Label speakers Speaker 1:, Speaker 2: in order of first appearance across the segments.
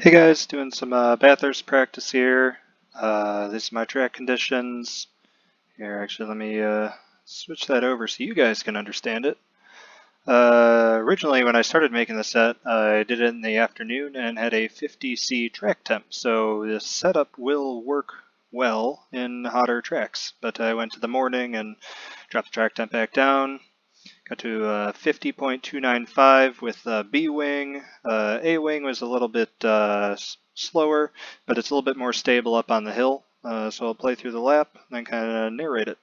Speaker 1: Hey guys, doing some Bathurst practice here. These are my track conditions. Here, actually, let me switch that over so you guys can understand it. Originally, when I started making the set, I did it in the afternoon and had a 50°C track temp, so this setup will work well in hotter tracks. But I went to the morning and dropped the track temp back down. Got to 50.295 with B-wing. A-wing was a little bit slower, but it's a little bit more stable up on the hill. So I'll play through the lap and then kind of narrate it.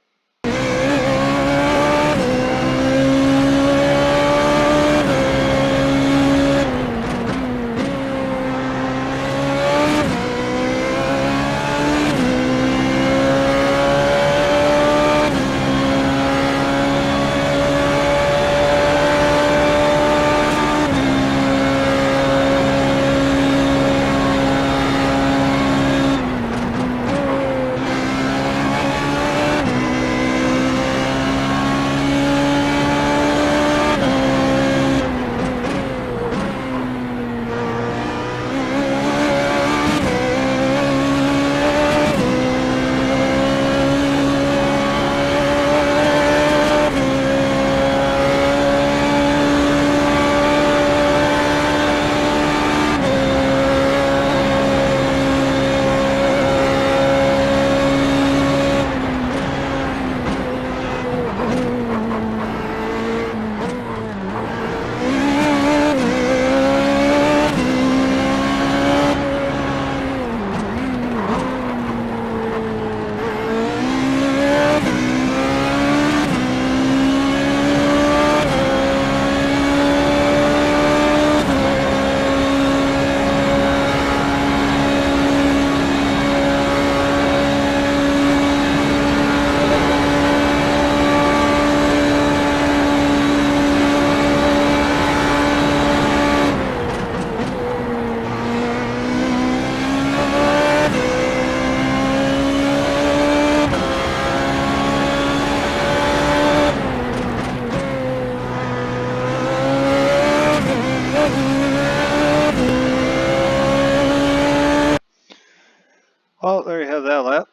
Speaker 1: Well, there you have that lap.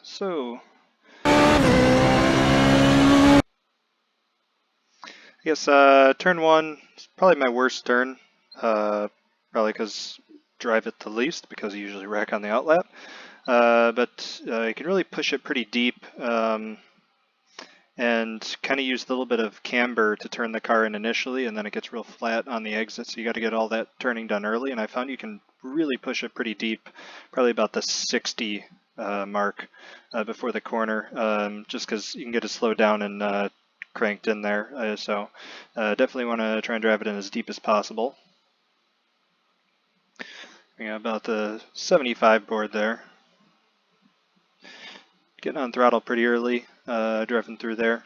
Speaker 1: So, I guess turn one is probably my worst turn. Probably because drive it the least because I usually wreck on the outlap. But you can really push it pretty deep and kind of use a little bit of camber to turn the car in initially, and then it gets real flat on the exit, so you got to get all that turning done early, and I found you can really push it pretty deep, probably about the 60 mark before the corner, just because you can get it slowed down and cranked in there, so definitely want to try and drive it in as deep as possible. We got about the 75 board there. Getting on throttle pretty early, driving through there.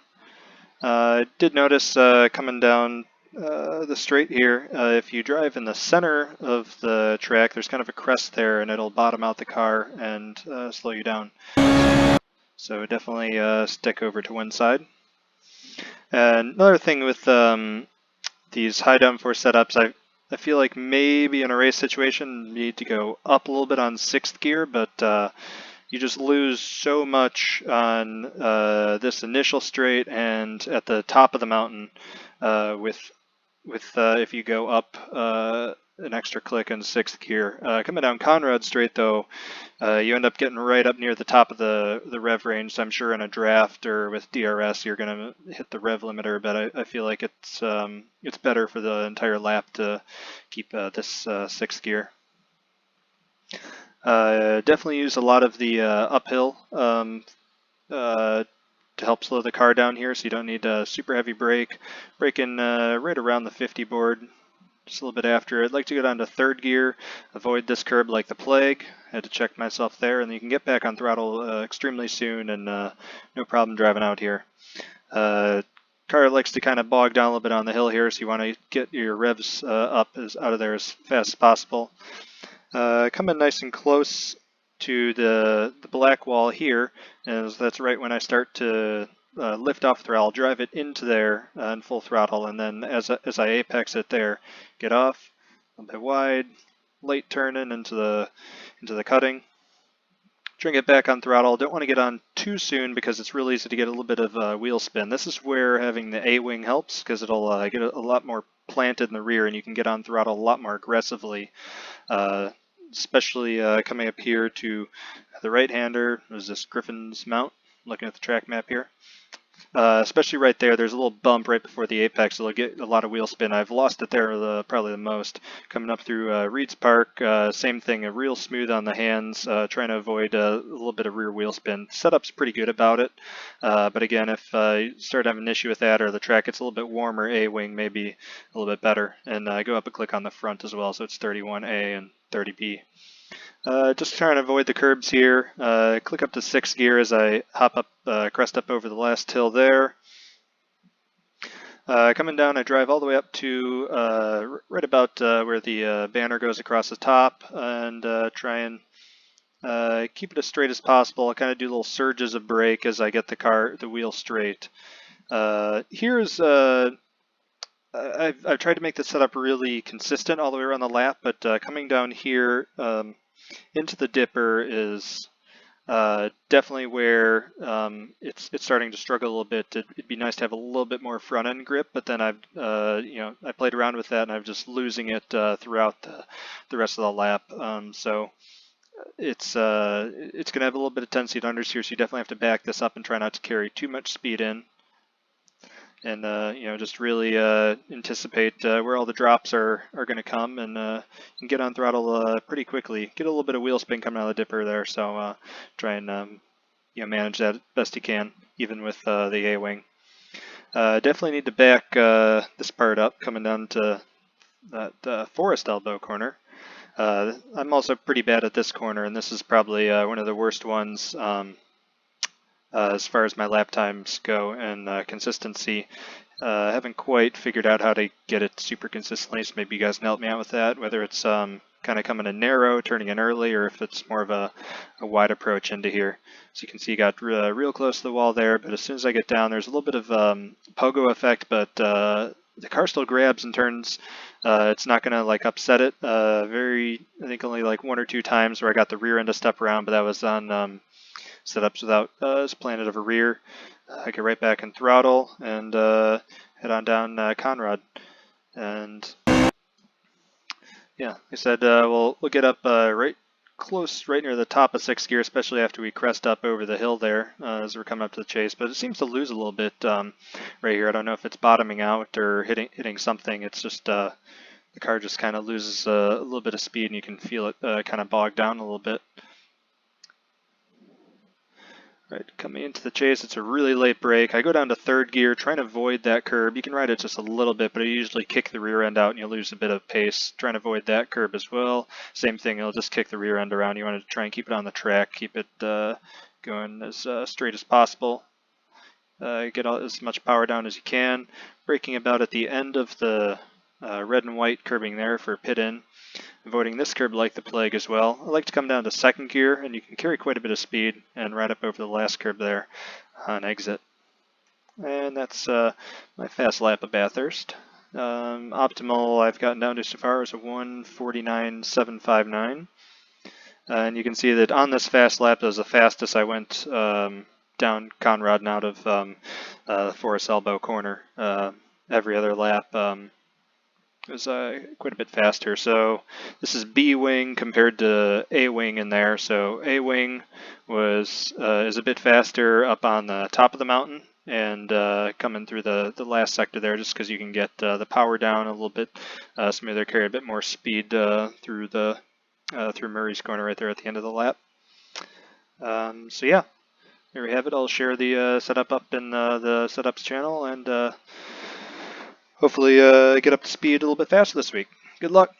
Speaker 1: I did notice coming down the straight here, if you drive in the center of the track, there's kind of a crest there and it'll bottom out the car and slow you down. So definitely stick over to one side. And another thing with these high downforce setups, I feel like maybe in a race situation you need to go up a little bit on 6th gear, but you just lose so much on this initial straight and at the top of the mountain with if you go up an extra click in 6th gear. Coming down Conrad Straight though, you end up getting right up near the top of the rev range. So I'm sure in a draft or with DRS you're going to hit the rev limiter, but I feel like it's better for the entire lap to keep this 6th gear. Definitely use a lot of the uphill to help slow the car down here, so you don't need a super heavy brake. Braking right around the 50 board, just a little bit after. I'd like to go down to 3rd gear, avoid this curb like the plague. I had to check myself there, and you can get back on throttle extremely soon and no problem driving out here. Car likes to kind of bog down a little bit on the hill here, so you want to get your revs up out of there as fast as possible. Coming nice and close to the black wall here, and that's right when I start to lift off throttle. I'll drive it into there in full throttle, and then as I apex it there, get off, a little bit wide, late turning into the cutting. Try and get back on throttle. Don't want to get on too soon because it's real easy to get a little bit of wheel spin. This is where having the A-wing helps because it'll get a lot more planted in the rear and you can get on throttle a lot more aggressively, especially coming up here to the right-hander. There's this Griffin's Mount, looking at the track map here. Especially right there, there's a little bump right before the apex, so it'll get a lot of wheel spin. I've lost it there probably the most. Coming up through Reeds Park, same thing, real smooth on the hands, trying to avoid a little bit of rear wheel spin. Setup's pretty good about it, but again, if you start having an issue with that or the track gets a little bit warmer, A-wing may be a little bit better. And go up and click on the front as well, so it's 31A and 30B. Just trying to avoid the curbs here. Click up to 6th gear as I hop up, crest up over the last hill there. Coming down, I drive all the way up to right about where the banner goes across the top, and try and keep it as straight as possible. I kind of do little surges of brake as I get the wheel straight. Here's I've tried to make the setup really consistent all the way around the lap, but coming down here into the dipper is definitely where it's starting to struggle a little bit. It'd be nice to have a little bit more front end grip, but then I played around with that and I'm just losing it throughout the rest of the lap. So it's going to have a little bit of tendency to understeer, so you definitely have to back this up and try not to carry too much speed in. And just really anticipate where all the drops are going to come, and you can get on throttle pretty quickly. Get a little bit of wheel spin coming out of the dipper there, so try and manage that best you can, even with the A-wing. Definitely need to back this part up coming down to that forest elbow corner. I'm also pretty bad at this corner, and this is probably one of the worst ones as far as my lap times go and consistency. I haven't quite figured out how to get it super consistently, so maybe you guys can help me out with that, whether it's kind of coming in narrow, turning in early, or if it's more of a wide approach into here. So you can see got real close to the wall there, but as soon as I get down, there's a little bit of pogo effect, but the car still grabs and turns. It's not going to like upset it. I think only like 1 or 2 times where I got the rear end to step around, but that was on setups without planted of a rear. I get right back in throttle and head on down Conrad. And yeah, like I said, we'll get up right near the top of 6th gear, especially after we crest up over the hill there as we're coming up to the chase. But it seems to lose a little bit right here. I don't know if it's bottoming out or hitting something. It's just the car just kind of loses a little bit of speed, and you can feel it kind of bog down a little bit. Right, coming into the chase, it's a really late brake. I go down to 3rd gear, trying to avoid that curb. You can ride it just a little bit, but I usually kick the rear end out and you lose a bit of pace. Trying to avoid that curb as well. Same thing, it'll just kick the rear end around. You want to try and keep it on the track, keep it going as straight as possible. Get as much power down as you can. Braking about at the end of the red and white curbing there for pit in. Avoiding this curb like the plague as well. I like to come down to 2nd gear, and you can carry quite a bit of speed and ride up over the last curb there on exit. And that's my fast lap of Bathurst. Optimal I've gotten down to so far is a 1:49.759. And you can see that on this fast lap, that was the fastest I went down Conrad and out of the Forest Elbow corner. Every other lap was quite a bit faster. So this is B-wing compared to A-wing in there. So A-wing is a bit faster up on the top of the mountain and coming through the last sector there, just because you can get the power down a little bit smoother, carry a bit more speed through Murray's corner right there at the end of the lap. So yeah, there we have it. I'll share the setup up in the setups channel, and hopefully get up to speed a little bit faster this week. Good luck.